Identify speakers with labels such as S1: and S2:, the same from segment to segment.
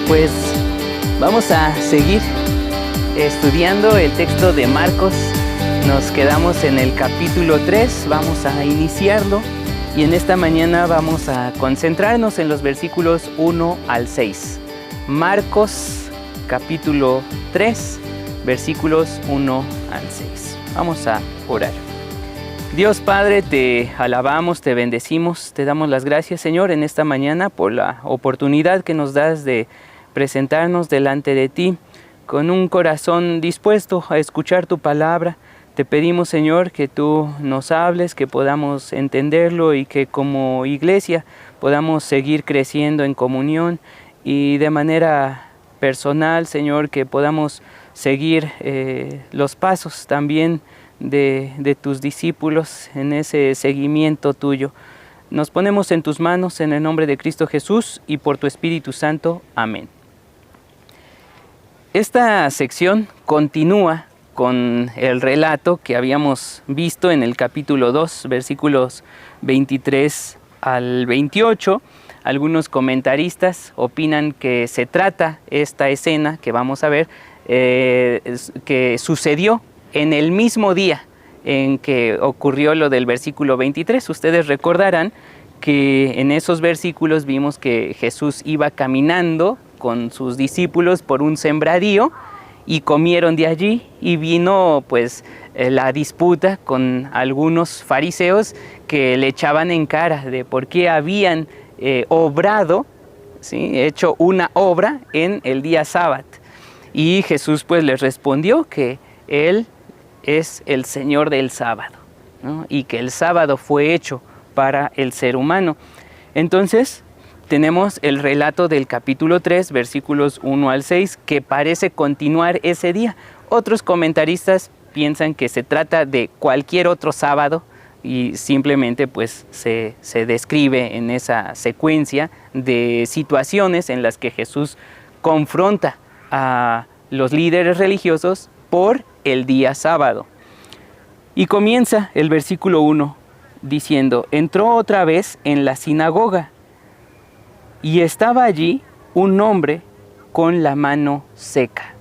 S1: Pues vamos a seguir estudiando el texto de Marcos. Nos quedamos en el capítulo 3, vamos a iniciarlo y en esta mañana vamos a concentrarnos en los versículos 1 al 6. Marcos capítulo 3, versículos 1 al 6. Vamos a orar. Dios Padre, te alabamos, te bendecimos, te damos las gracias, Señor, en esta mañana por la oportunidad que nos das de presentarnos delante de ti con un corazón dispuesto a escuchar tu palabra. Te pedimos, Señor, que tú nos hables, que podamos entenderlo y que como iglesia podamos seguir creciendo en comunión y de manera personal, Señor, que podamos seguir los pasos también de tus discípulos en ese seguimiento tuyo. Nos ponemos en tus manos en el nombre de Cristo Jesús y por tu Espíritu Santo. Amén. Esta sección continúa con el relato que habíamos visto en el capítulo 2, versículos 23 al 28. Algunos comentaristas opinan que se trata esta escena que vamos a ver, que sucedió en el mismo día en que ocurrió lo del versículo 23. Ustedes recordarán que en esos versículos vimos que Jesús iba caminando con sus discípulos por un sembradío y comieron de allí, y vino pues la disputa con algunos fariseos que le echaban en cara de por qué habían obrado, ¿sí?, hecho una obra en el día sábado. Y Jesús pues les respondió que Él es el Señor del sábado, ¿no?, y que el sábado fue hecho para el ser humano. Entonces tenemos el relato del capítulo 3, versículos 1 al 6, que parece continuar ese día. Otros comentaristas piensan que se trata de cualquier otro sábado y simplemente pues se describe en esa secuencia de situaciones en las que Jesús confronta a los líderes religiosos por el día sábado. Y comienza el versículo 1 diciendo: entró otra vez en la sinagoga y estaba allí un hombre con la mano seca.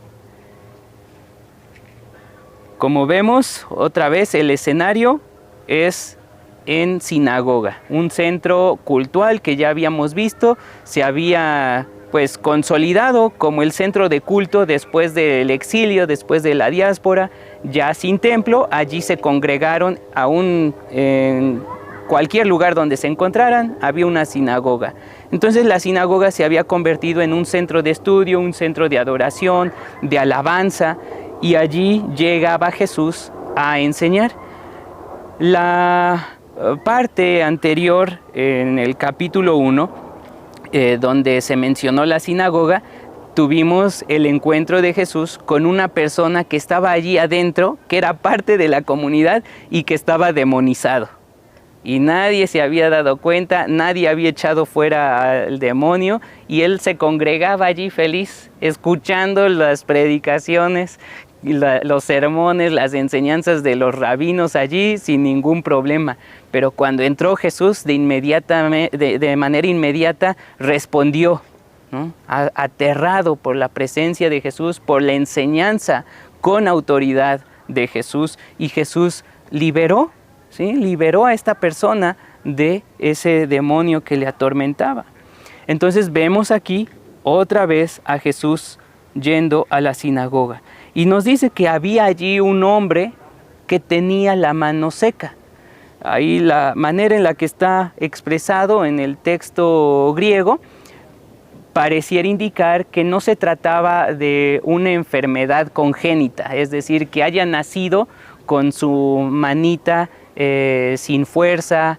S1: Como vemos, otra vez el escenario es en sinagoga, un centro cultural que ya habíamos visto, se había pues consolidado como el centro de culto después del exilio, después de la diáspora, ya sin templo. Allí se congregaron aún en cualquier lugar donde se encontraran, había una sinagoga. Entonces la sinagoga se había convertido en un centro de estudio, un centro de adoración, de alabanza, y allí llegaba Jesús a enseñar. La parte anterior, en el capítulo 1, donde se mencionó la sinagoga, tuvimos el encuentro de Jesús con una persona que estaba allí adentro, que era parte de la comunidad y que estaba demonizado. Y nadie se había dado cuenta, nadie había echado fuera al demonio, y él se congregaba allí feliz, escuchando las predicaciones, los sermones, las enseñanzas de los rabinos allí sin ningún problema. Pero cuando entró Jesús, de manera inmediata respondió, ¿no?, aterrado por la presencia de Jesús, por la enseñanza con autoridad de Jesús, y Jesús liberó, ¿sí?, liberó a esta persona de ese demonio que le atormentaba. Entonces vemos aquí otra vez a Jesús yendo a la sinagoga. Y nos dice que había allí un hombre que tenía la mano seca. Ahí la manera en la que está expresado en el texto griego pareciera indicar que no se trataba de una enfermedad congénita, es decir, que haya nacido con su manita sin fuerza,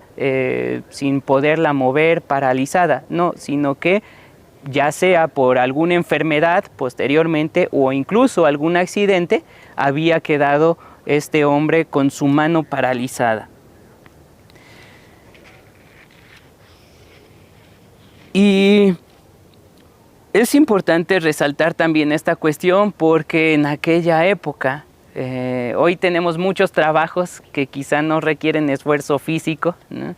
S1: sin poderla mover, paralizada. No, sino que ya sea por alguna enfermedad posteriormente o incluso algún accidente, había quedado este hombre con su mano paralizada. Y es importante resaltar también esta cuestión porque en aquella época, hoy tenemos muchos trabajos que quizá no requieren esfuerzo físico, ¿no?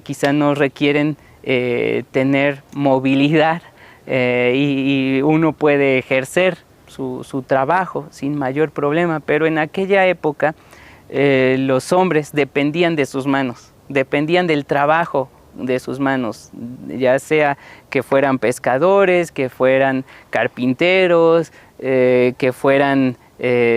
S1: Quizá no requieren tener movilidad, y uno puede ejercer su trabajo sin mayor problema, pero en aquella época los hombres dependían de sus manos, dependían del trabajo de sus manos, ya sea que fueran pescadores, que fueran carpinteros, que fueran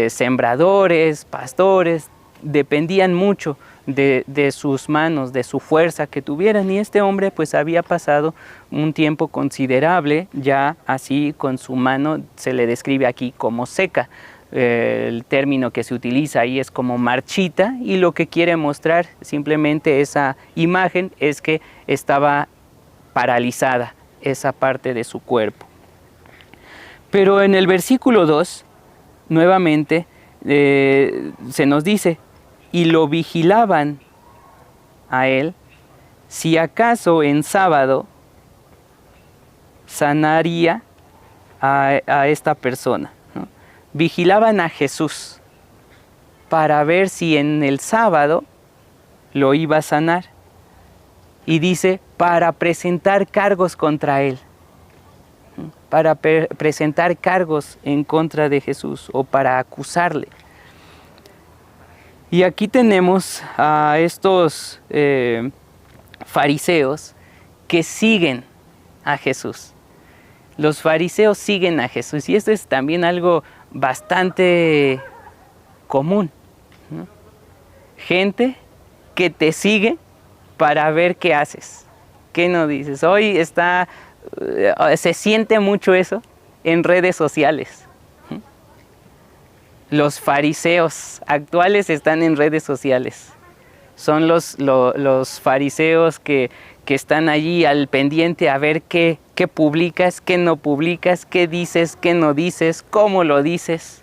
S1: sembradores, pastores, dependían mucho de sus manos, de su fuerza que tuvieran. Y este hombre pues había pasado un tiempo considerable ya así con su mano, se le describe aquí como seca. El término que se utiliza ahí es como marchita, y lo que quiere mostrar simplemente esa imagen es que estaba paralizada esa parte de su cuerpo. Pero en el versículo 2 nuevamente se nos dice: y lo vigilaban a él si acaso en sábado sanaría a esta persona, ¿no? Vigilaban a Jesús para ver si en el sábado lo iba a sanar. Y dice, para presentar cargos contra él, para presentar cargos en contra de Jesús o para acusarle. Y aquí tenemos a estos fariseos que siguen a Jesús. Los fariseos siguen a Jesús, y esto es también algo bastante común, ¿no? Gente que te sigue para ver qué haces, qué no dices. Hoy se siente mucho eso en redes sociales. Los fariseos actuales están en redes sociales. Son los fariseos que están allí al pendiente a ver qué publicas, qué no publicas, qué dices, qué no dices, cómo lo dices.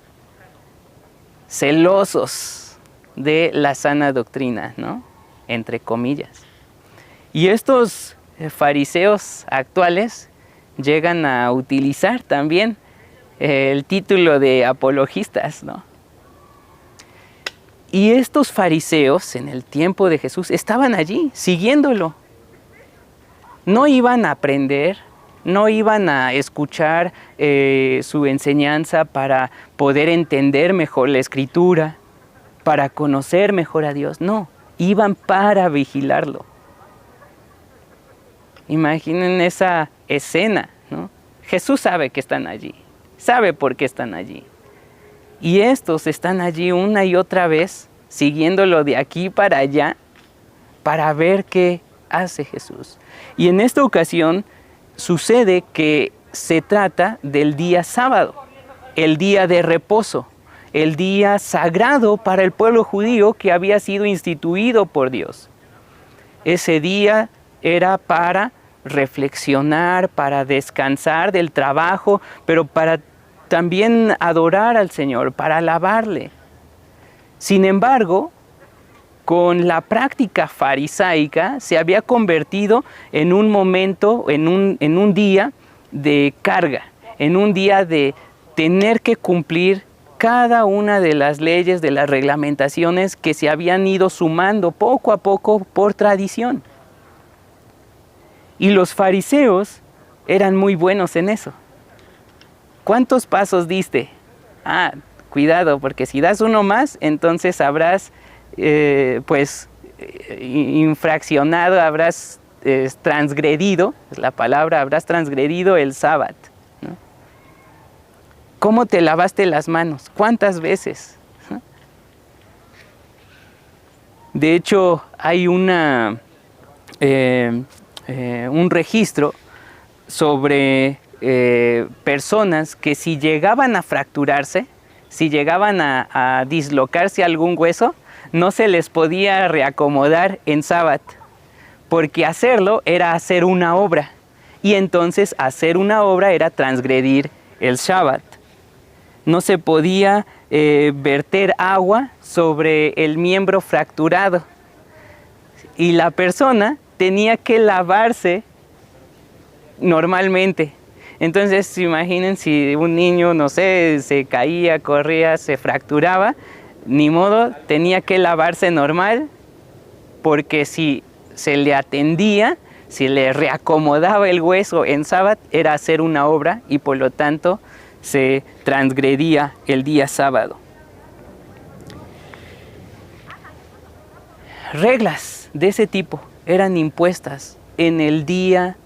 S1: Celosos de la sana doctrina, ¿no? Entre comillas. Y estos fariseos actuales llegan a utilizar también el título de apologistas, ¿no? Y estos fariseos en el tiempo de Jesús estaban allí siguiéndolo. No iban a aprender, no iban a escuchar su enseñanza para poder entender mejor la Escritura, para conocer mejor a Dios. No, iban para vigilarlo. Imaginen esa escena, ¿no? Jesús sabe que están allí, sabe por qué están allí. Y estos están allí una y otra vez, siguiéndolo de aquí para allá, para ver qué hace Jesús. Y en esta ocasión sucede que se trata del día sábado, el día de reposo, el día sagrado para el pueblo judío que había sido instituido por Dios. Ese día era para reflexionar, para descansar del trabajo, pero para también adorar al Señor, para alabarle. Sin embargo, con la práctica farisaica se había convertido en un momento, en un día de carga, en un día de tener que cumplir cada una de las leyes, de las reglamentaciones que se habían ido sumando poco a poco por tradición. Y los fariseos eran muy buenos en eso. ¿Cuántos pasos diste? Cuidado, porque si das uno más, entonces habrás infraccionado, habrás transgredido, es la palabra, habrás transgredido el sábado, ¿no? ¿Cómo te lavaste las manos? ¿Cuántas veces? De hecho, hay un registro sobre personas que si llegaban a fracturarse, si llegaban a dislocarse algún hueso, no se les podía reacomodar en sábado, porque hacerlo era hacer una obra, y entonces hacer una obra era transgredir el sábado. No se podía verter agua sobre el miembro fracturado, y la persona tenía que lavarse normalmente. Entonces, imaginen si un niño, no sé, se caía, corría, se fracturaba, ni modo, tenía que lavarse normal, porque si se le atendía, se le reacomodaba el hueso en sábado, era hacer una obra y por lo tanto se transgredía el día sábado. Reglas de ese tipo eran impuestas en el día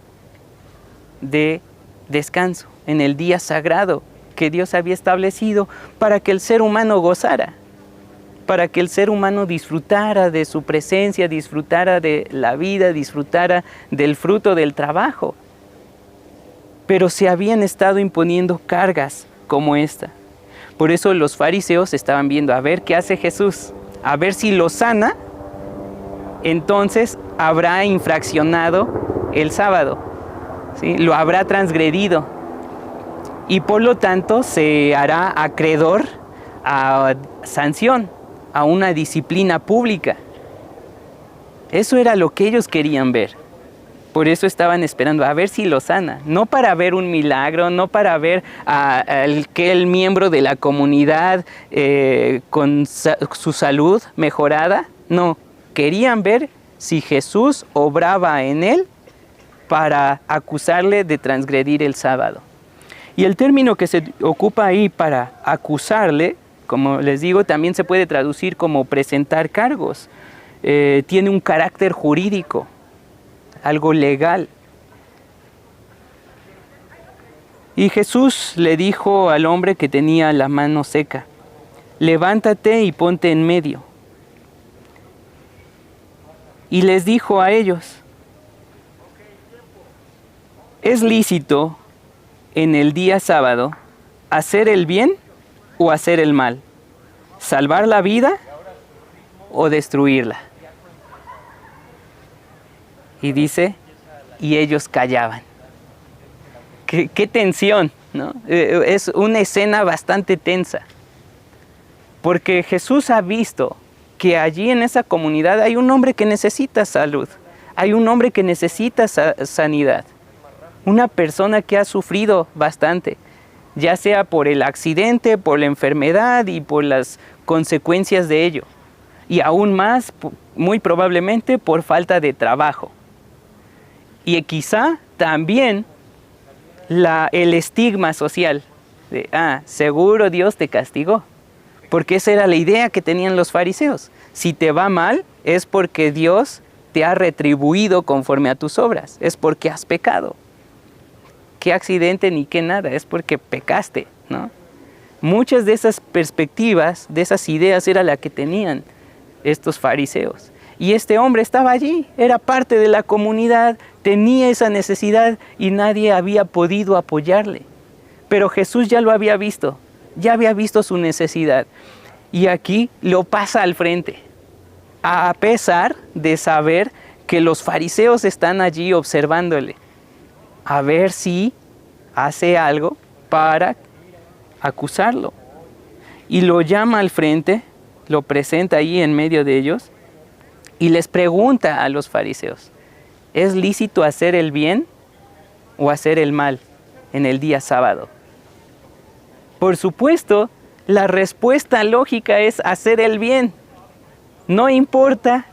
S1: de descanso, en el día sagrado que Dios había establecido para que el ser humano gozara, para que el ser humano disfrutara de su presencia, disfrutara de la vida, disfrutara del fruto del trabajo. Pero se habían estado imponiendo cargas como esta. Por eso los fariseos estaban viendo a ver qué hace Jesús, a ver si lo sana, entonces habrá infraccionado el sábado, ¿sí? Lo habrá transgredido y por lo tanto se hará acreedor a sanción, a una disciplina pública. Eso era lo que ellos querían ver. Por eso estaban esperando a ver si lo sana, no para ver un milagro, no para ver a aquel miembro de la comunidad con su salud mejorada, no, querían ver si Jesús obraba en él para acusarle de transgredir el sábado. Y el término que se ocupa ahí para acusarle, como les digo, también se puede traducir como presentar cargos. Tiene un carácter jurídico, algo legal. Y Jesús le dijo al hombre que tenía la mano seca, levántate y ponte en medio. Y les dijo a ellos, ¿es lícito en el día sábado hacer el bien o hacer el mal? ¿Salvar la vida o destruirla? Y dice, y ellos callaban. ¡Qué tensión!, ¿no? Es una escena bastante tensa. Porque Jesús ha visto que allí en esa comunidad hay un hombre que necesita salud. Hay un hombre que necesita sanidad. Una persona que ha sufrido bastante, ya sea por el accidente, por la enfermedad y por las consecuencias de ello. Y aún más, muy probablemente, por falta de trabajo. Y quizá también el estigma social de, seguro Dios te castigó. Porque esa era la idea que tenían los fariseos. Si te va mal, es porque Dios te ha retribuido conforme a tus obras. Es porque has pecado. Qué accidente ni qué nada, es porque pecaste, ¿no? Muchas de esas perspectivas, de esas ideas, era la que tenían estos fariseos. Y este hombre estaba allí, era parte de la comunidad, tenía esa necesidad y nadie había podido apoyarle. Pero Jesús ya lo había visto, ya había visto su necesidad. Y aquí lo pasa al frente, a pesar de saber que los fariseos están allí observándole, a ver si hace algo para acusarlo. Y lo llama al frente, lo presenta ahí en medio de ellos y les pregunta a los fariseos, ¿es lícito hacer el bien o hacer el mal en el día sábado? Por supuesto, la respuesta lógica es hacer el bien. No importa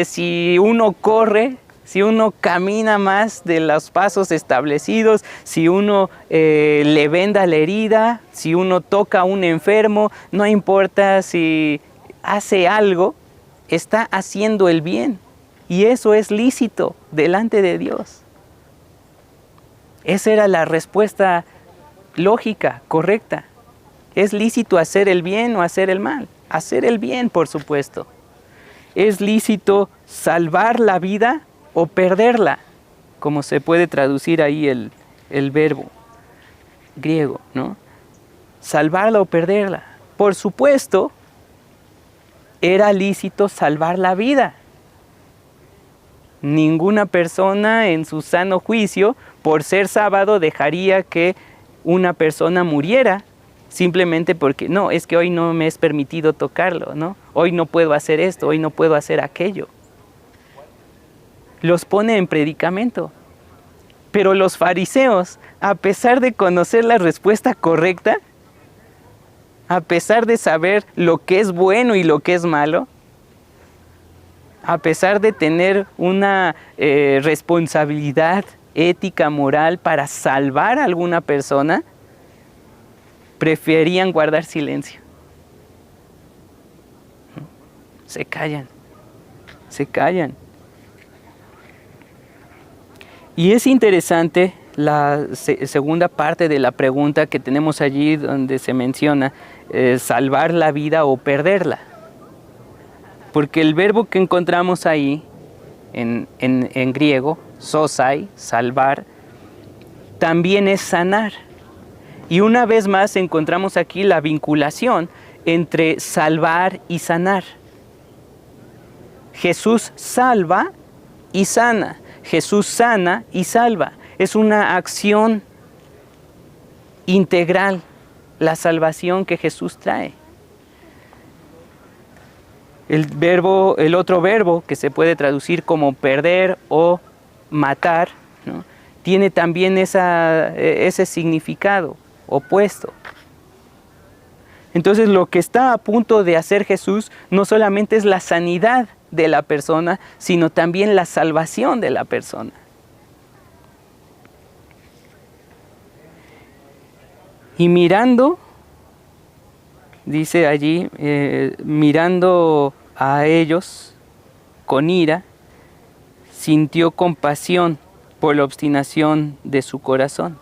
S1: si uno corre, si uno camina más de los pasos establecidos, si uno le venda la herida, si uno toca a un enfermo, no importa si hace algo, está haciendo el bien. Y eso es lícito delante de Dios. Esa era la respuesta lógica, correcta. ¿Es lícito hacer el bien o hacer el mal? Hacer el bien, por supuesto. ¿Es lícito salvar la vida o perderla? Como se puede traducir ahí el verbo griego, ¿no? Salvarla o perderla. Por supuesto, era lícito salvar la vida. Ninguna persona en su sano juicio, por ser sábado, dejaría que una persona muriera simplemente porque, no, es que hoy no me es permitido tocarlo, ¿no? Hoy no puedo hacer esto, hoy no puedo hacer aquello. Los pone en predicamento. Pero los fariseos, a pesar de conocer la respuesta correcta, a pesar de saber lo que es bueno y lo que es malo, a pesar de tener una responsabilidad ética, moral para salvar a alguna persona, preferían guardar silencio. Se callan, se callan. Y es interesante la segunda parte de la pregunta que tenemos allí, donde se menciona salvar la vida o perderla. Porque el verbo que encontramos ahí, en griego, sosai, salvar, también es sanar. Y una vez más encontramos aquí la vinculación entre salvar y sanar. Jesús salva y sana. Jesús sana y salva. Es una acción integral, la salvación que Jesús trae. El otro verbo que se puede traducir como perder o matar, ¿no?, tiene también ese significado opuesto. Entonces, lo que está a punto de hacer Jesús no solamente es la sanidad de la persona, sino también la salvación de la persona. Y mirando, dice allí, mirando a ellos con ira, sintió compasión por la obstinación de su corazón.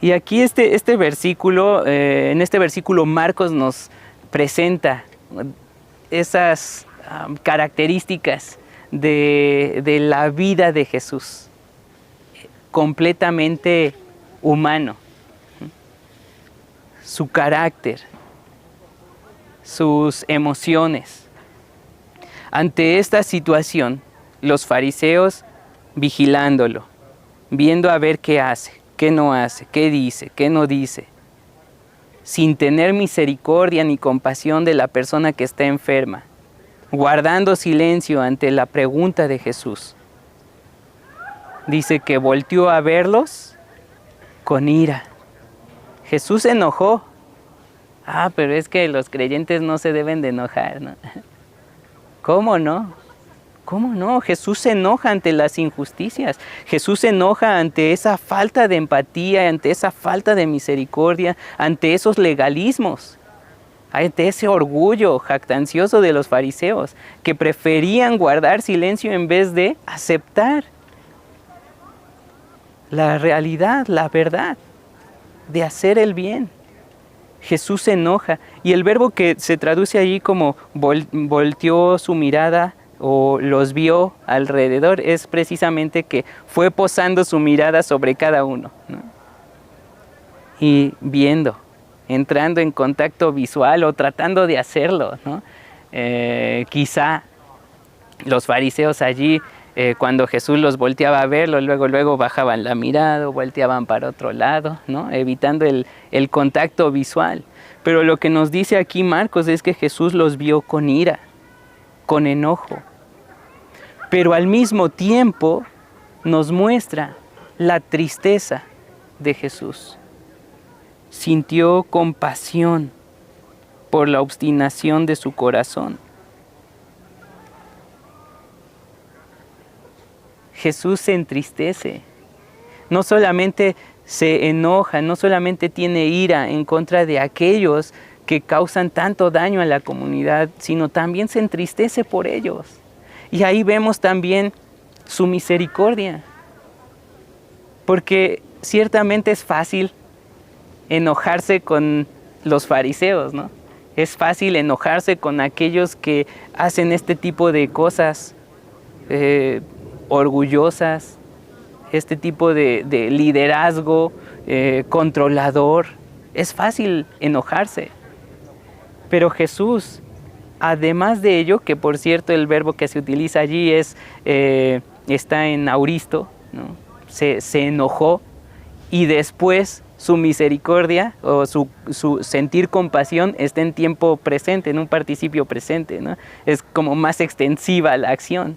S1: Y aquí este versículo, en este versículo Marcos nos presenta esas características de la vida de Jesús, completamente humano, su carácter, sus emociones. Ante esta situación, los fariseos vigilándolo, viendo a ver qué hace, qué no hace, qué dice, qué no dice, sin tener misericordia ni compasión de la persona que está enferma, guardando silencio ante la pregunta de Jesús. Dice que volteó a verlos con ira. Jesús se enojó. Pero es que los creyentes no se deben de enojar, ¿no? ¿Cómo no? ¿Cómo no? Jesús se enoja ante las injusticias. Jesús se enoja ante esa falta de empatía, ante esa falta de misericordia, ante esos legalismos, ante ese orgullo jactancioso de los fariseos, que preferían guardar silencio en vez de aceptar la realidad, la verdad, de hacer el bien. Jesús se enoja. Y el verbo que se traduce allí como volteó su mirada o los vio alrededor es precisamente que fue posando su mirada sobre cada uno, ¿no? Y viendo, entrando en contacto visual o tratando de hacerlo, ¿no? Quizá los fariseos allí, cuando Jesús los volteaba a verlo, luego bajaban la mirada, volteaban para otro lado, ¿no?, evitando el contacto visual. Pero lo que nos dice aquí Marcos es que Jesús los vio con ira, con enojo. Pero al mismo tiempo nos muestra la tristeza de Jesús. Sintió compasión por la obstinación de su corazón. Jesús se entristece, no solamente se enoja, no solamente tiene ira en contra de aquellos que causan tanto daño a la comunidad, sino también se entristece por ellos. Y ahí vemos también su misericordia, porque ciertamente es fácil enojarse con los fariseos, ¿no? Es fácil enojarse con aquellos que hacen este tipo de cosas orgullosas, este tipo de liderazgo controlador. Es fácil enojarse. Pero Jesús, además de ello, que por cierto el verbo que se utiliza allí está en auristo, ¿no?, se enojó, y después su misericordia o su sentir compasión está en tiempo presente, en un participio presente, ¿no? Es como más extensiva la acción.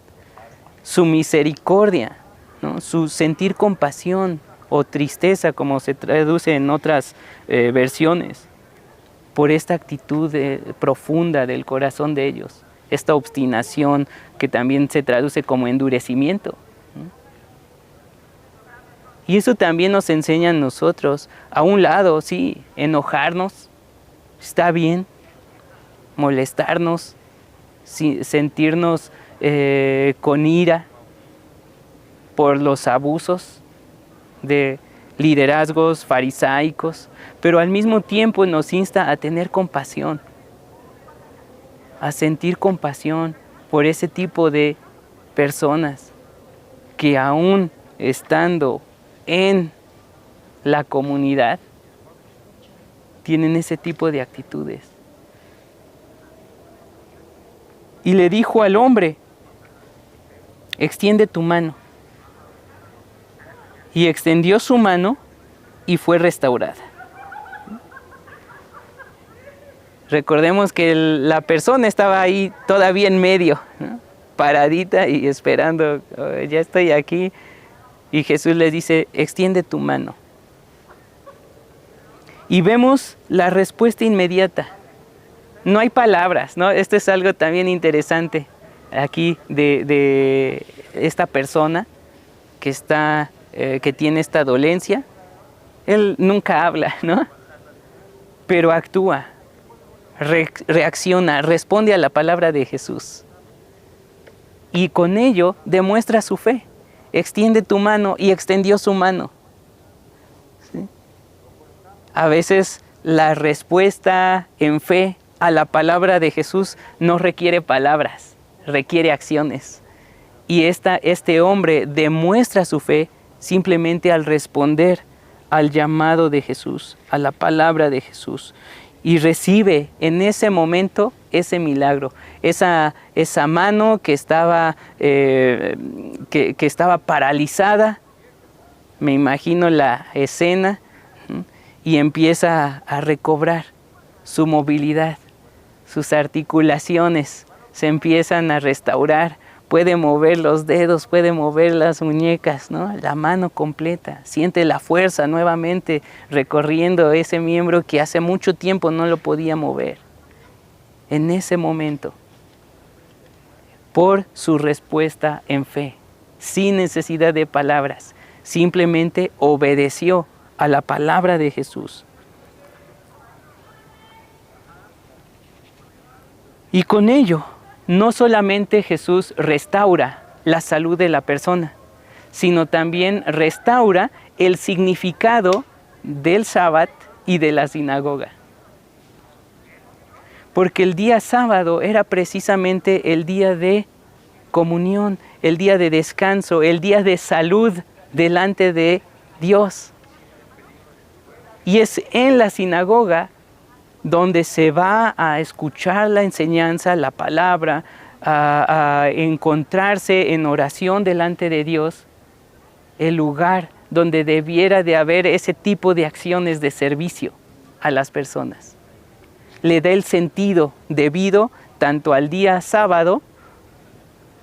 S1: Su misericordia, ¿no?, su sentir compasión o tristeza, como se traduce en otras versiones. por esta actitud profunda del corazón de ellos, esta obstinación que también se traduce como endurecimiento. Y eso también nos enseña a nosotros, a un lado, sí, enojarnos, está bien, molestarnos, sentirnos con ira por los abusos de liderazgos farisaicos, pero al mismo tiempo nos insta a tener compasión, a sentir compasión por ese tipo de personas que aún estando en la comunidad tienen ese tipo de actitudes. Y le dijo al hombre, extiende tu mano. Y extendió su mano y fue restaurada. Recordemos que la persona estaba ahí todavía en medio, ¿no? Paradita y esperando, oh, ya estoy aquí. Y Jesús le dice, extiende tu mano. Y vemos la respuesta inmediata. No hay palabras, ¿no? Esto es algo también interesante aquí de esta persona que tiene esta dolencia. Él nunca habla, ¿no? Pero actúa, reacciona, responde a la palabra de Jesús. Y con ello demuestra su fe. Extiende tu mano, y extendió su mano. ¿Sí? A veces la respuesta en fe a la palabra de Jesús no requiere palabras, requiere acciones. Y este hombre demuestra su fe simplemente al responder al llamado de Jesús, a la palabra de Jesús. Y recibe en ese momento ese milagro, esa mano que estaba paralizada. Me imagino la escena, ¿sí? Y empieza a recobrar su movilidad, sus articulaciones se empiezan a restaurar. Puede mover los dedos, puede mover las muñecas, ¿no? La mano completa. Siente la fuerza nuevamente recorriendo ese miembro que hace mucho tiempo no lo podía mover. En ese momento, por su respuesta en fe, sin necesidad de palabras, simplemente obedeció a la palabra de Jesús. Y con ello, no solamente Jesús restaura la salud de la persona, sino también restaura el significado del Sabbat y de la sinagoga. Porque el día sábado era precisamente el día de comunión, el día de descanso, el día de salud delante de Dios. Y es en la sinagoga donde se va a escuchar la enseñanza, la palabra, a encontrarse en oración delante de Dios, el lugar donde debiera de haber ese tipo de acciones de servicio a las personas. Le da el sentido debido tanto al día sábado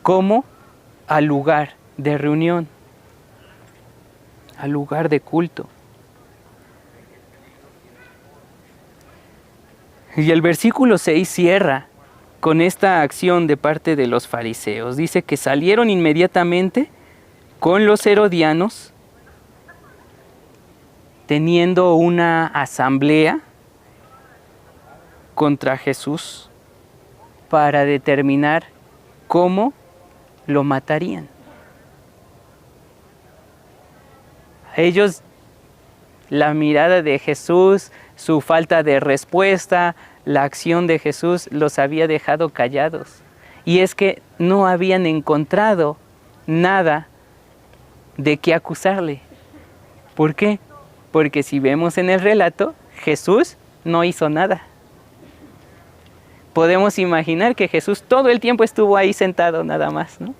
S1: como al lugar de reunión, al lugar de culto. Y el versículo 6 cierra con esta acción de parte de los fariseos. Dice que salieron inmediatamente con los herodianos, teniendo una asamblea contra Jesús para determinar cómo lo matarían. A ellos la mirada de Jesús, su falta de respuesta, la acción de Jesús los había dejado callados. Y es que no habían encontrado nada de qué acusarle. ¿Por qué? Porque si vemos en el relato, Jesús no hizo nada. Podemos imaginar que Jesús todo el tiempo estuvo ahí sentado nada más, ¿no?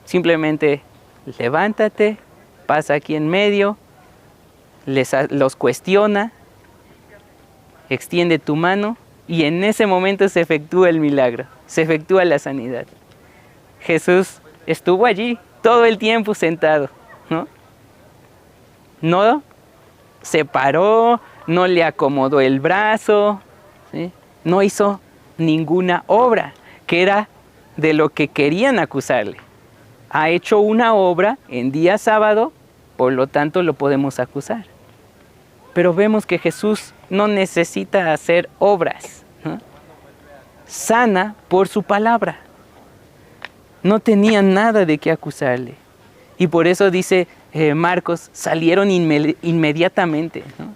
S1: Simplemente levántate, pasa aquí en medio, los cuestiona, extiende tu mano y en ese momento se efectúa el milagro, se efectúa la sanidad. Jesús estuvo allí todo el tiempo sentado, ¿no? No se paró, no le acomodó el brazo, no hizo ninguna obra, que era de lo que querían acusarle. Ha hecho una obra en día sábado, por lo tanto lo podemos acusar. Pero vemos que Jesús no necesita hacer obras, ¿no? Sana por su palabra. No tenía nada de qué acusarle. Y por eso dice Marcos, salieron inmediatamente, ¿no?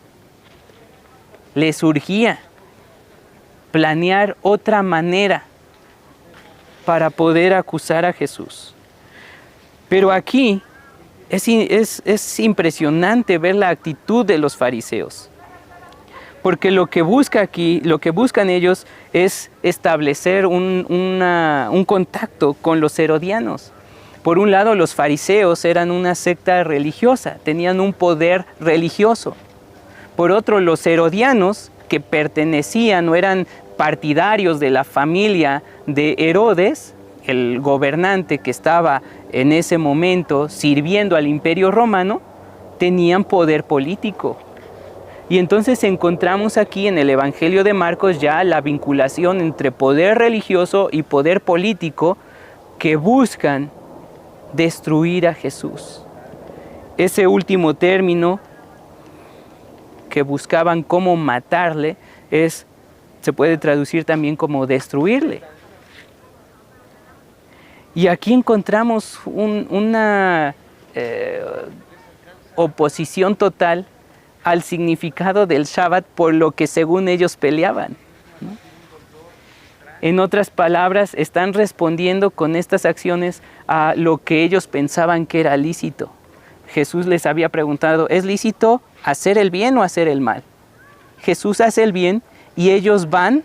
S1: Les urgía planear otra manera para poder acusar a Jesús. Pero aquí es impresionante ver la actitud de los fariseos. Porque lo que buscan ellos es establecer un contacto con los herodianos. Por un lado, los fariseos eran una secta religiosa, tenían un poder religioso. Por otro, los herodianos, que pertenecían o eran partidarios de la familia de Herodes, el gobernante que estaba en ese momento sirviendo al Imperio Romano, tenían poder político. Y entonces encontramos aquí en el Evangelio de Marcos ya la vinculación entre poder religioso y poder político que buscan destruir a Jesús. Ese último término que buscaban cómo matarle se puede traducir también como destruirle. Y aquí encontramos una oposición total al significado del Shabbat por lo que según ellos peleaban, ¿no? En otras palabras, están respondiendo con estas acciones a lo que ellos pensaban que era lícito. Jesús les había preguntado, ¿es lícito hacer el bien o hacer el mal? Jesús hace el bien y ellos van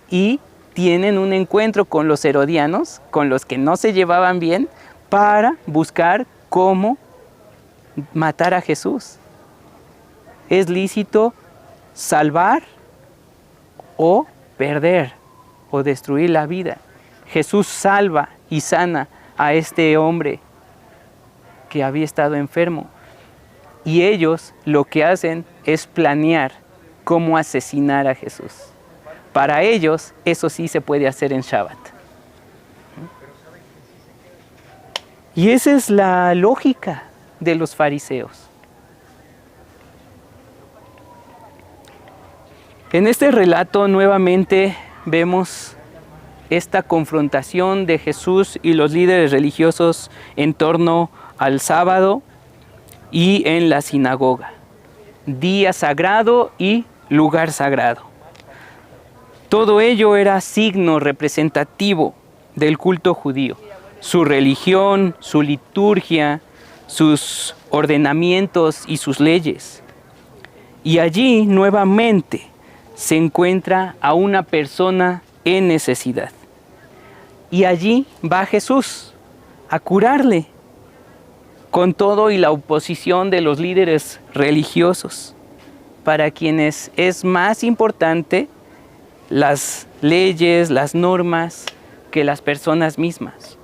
S1: y tienen un encuentro con los herodianos, con los que no se llevaban bien, para buscar cómo matar a Jesús. ¿Es lícito salvar o perder o destruir la vida? Jesús salva y sana a este hombre que había estado enfermo. Y ellos lo que hacen es planear cómo asesinar a Jesús. Para ellos eso sí se puede hacer en Shabbat. Y esa es la lógica de los fariseos. En este relato nuevamente vemos esta confrontación de Jesús y los líderes religiosos en torno al sábado y en la sinagoga. Día sagrado y lugar sagrado. Todo ello era signo representativo del culto judío. Su religión, su liturgia, sus ordenamientos y sus leyes. Y allí nuevamente se encuentra a una persona en necesidad. Y allí va Jesús a curarle, con todo y la oposición de los líderes religiosos, para quienes es más importante las leyes, las normas, que las personas mismas.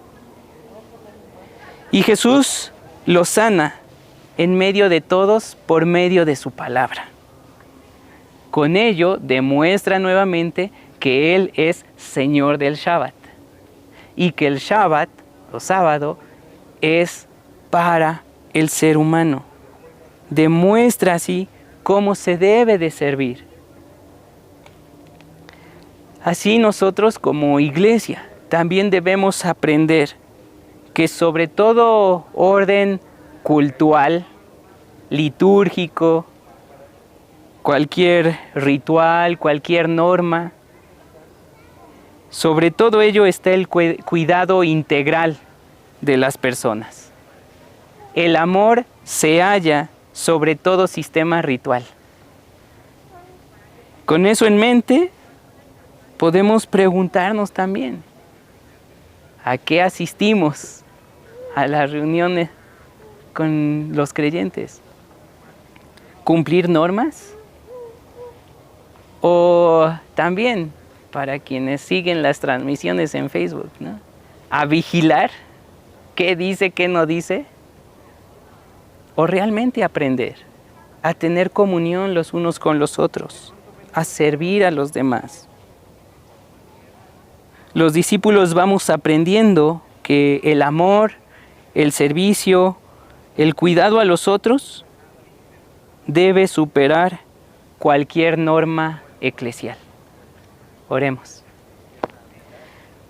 S1: Y Jesús los sana en medio de todos por medio de su palabra. Con ello demuestra nuevamente que Él es Señor del Shabbat y que el Shabbat, o sábado, es para el ser humano. Demuestra así cómo se debe de servir. Así nosotros como iglesia también debemos aprender que sobre todo orden cultural, litúrgico, cualquier ritual, cualquier norma, sobre todo ello está el cuidado integral de las personas. El amor se halla sobre todo sistema ritual. Con eso en mente, podemos preguntarnos también, ¿a qué asistimos a las reuniones con los creyentes? ¿Cumplir normas? O también, para quienes siguen las transmisiones en Facebook, ¿no?, a vigilar qué dice, qué no dice, o realmente aprender a tener comunión los unos con los otros, a servir a los demás. los discípulos vamos aprendiendo que el amor, el servicio, el cuidado a los otros debe superar cualquier norma eclesial. Oremos.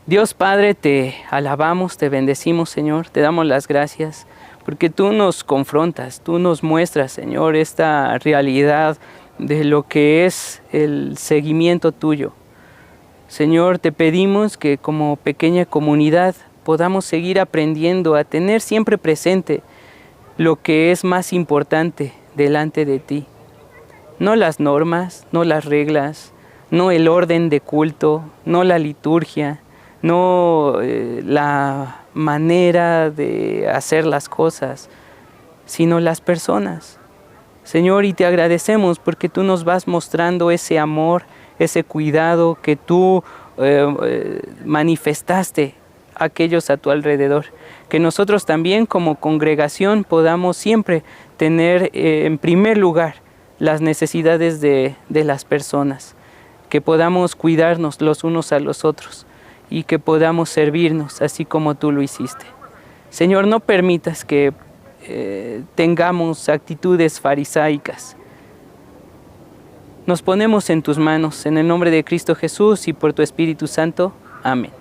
S1: Dios Padre, te alabamos, te bendecimos, Señor, te damos las gracias porque tú nos confrontas, tú nos muestras, Señor, esta realidad de lo que es el seguimiento tuyo. Señor, te pedimos que como pequeña comunidad podamos seguir aprendiendo a tener siempre presente lo que es más importante delante de ti. No las normas, no las reglas, no el orden de culto, no la liturgia, no la manera de hacer las cosas, sino las personas. Señor, y te agradecemos porque tú nos vas mostrando ese amor, ese cuidado que tú manifestaste a aquellos a tu alrededor. Que nosotros también como congregación podamos siempre tener en primer lugar las necesidades de las personas. Que podamos cuidarnos los unos a los otros y que podamos servirnos así como tú lo hiciste. Señor, no permitas que tengamos actitudes farisaicas. Nos ponemos en tus manos, en el nombre de Cristo Jesús y por tu Espíritu Santo. Amén.